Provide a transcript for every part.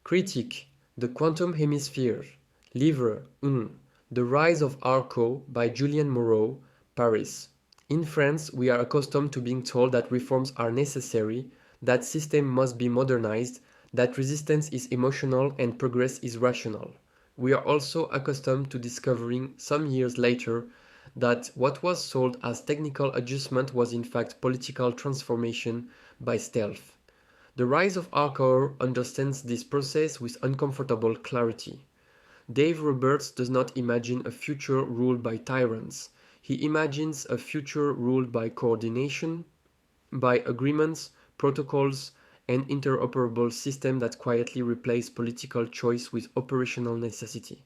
Critique: The Quantum Hemisphere. Livre 1. The Rise of ARCO by Julien Moreau, Paris. In France, we are accustomed to being told that reforms are necessary, that system must be modernized, that resistance is emotional and progress is rational. We are also accustomed to discovering some years later that what was sold as technical adjustment was in fact political transformation by stealth. The Rise of ARCO understands this process with uncomfortable clarity. Dave Roberts does not imagine a future ruled by tyrants. He imagines a future ruled by coordination, by agreements, protocols, and interoperable systems that quietly replace political choice with operational necessity.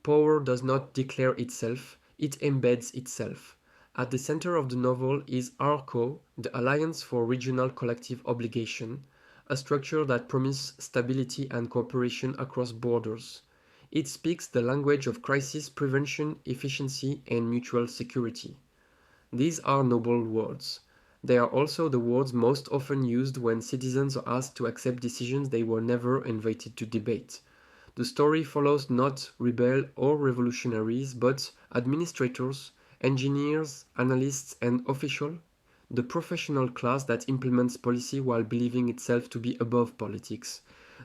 Power does not declare itself, it embeds itself. At the center of the novel is ARCO, the Alliance for Regional Collective Obligation, a structure that promises stability and cooperation across borders. It speaks the language of crisis prevention, efficiency, and mutual security. These are noble words. They are also the words most often used when citizens are asked to accept decisions they were never invited to debate. The story follows not rebels or revolutionaries, but administrators, engineers, analysts, and officials, the professional class that implements policy while believing itself to be above politics.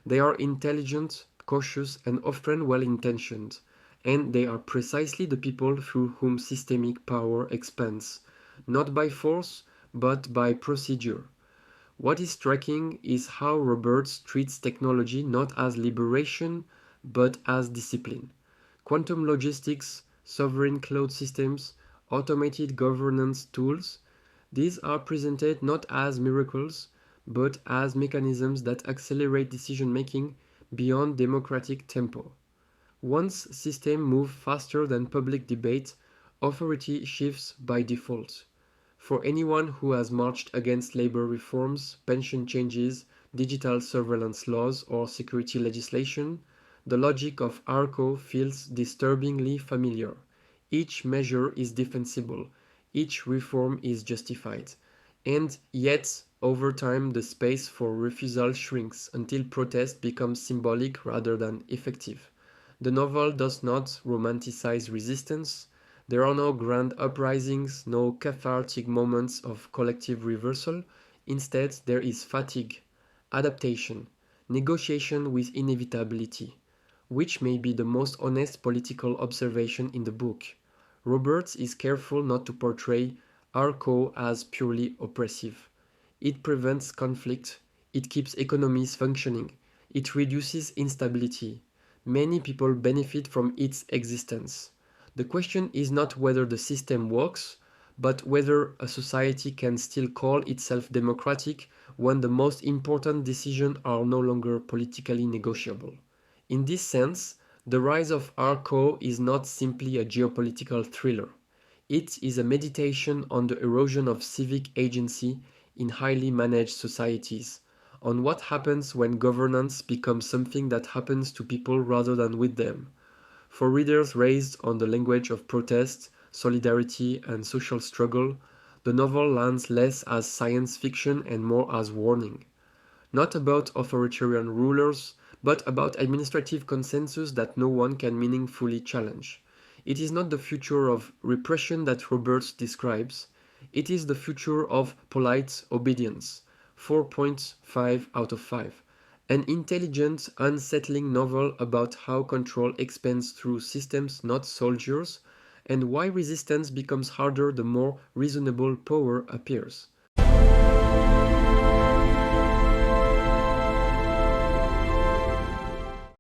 They are intelligent, cautious, and often well-intentioned, and they are precisely the people through whom systemic power expands, not by force, but by procedure. What is striking is how Roberts treats technology not as liberation, but as discipline. Quantum logistics, sovereign cloud systems, automated governance tools, these are presented not as miracles, but as mechanisms that accelerate decision-making beyond democratic tempo. Once systems move faster than public debate, authority shifts by default. For anyone who has marched against labor reforms, pension changes, digital surveillance laws, or security legislation, the logic of ARCO feels disturbingly familiar. Each measure is defensible, each reform is justified. And yet, over time, the space for refusal shrinks until protest becomes symbolic rather than effective. The novel does not romanticize resistance. There are no grand uprisings, no cathartic moments of collective reversal. Instead, there is fatigue, adaptation, negotiation with inevitability, which may be the most honest political observation in the book. Roberts is careful not to portray ARCO as purely oppressive. It prevents conflict, it keeps economies functioning, it reduces instability. Many people benefit from its existence. The question is not whether the system works, but whether a society can still call itself democratic when the most important decisions are no longer politically negotiable. In this sense, The Rise of ARCO is not simply a geopolitical thriller. It is a meditation on the erosion of civic agency in highly managed societies, on what happens when governance becomes something that happens to people rather than with them. For readers raised on the language of protest, solidarity, and social struggle, the novel lands less as science fiction and more as warning. Not about authoritarian rulers, but about administrative consensus that no one can meaningfully challenge. It is not the future of repression that Roberts describes, it is the future of polite obedience. 4.5 out of 5. An intelligent, unsettling novel about how control expands through systems, not soldiers, and why resistance becomes harder the more reasonable power appears.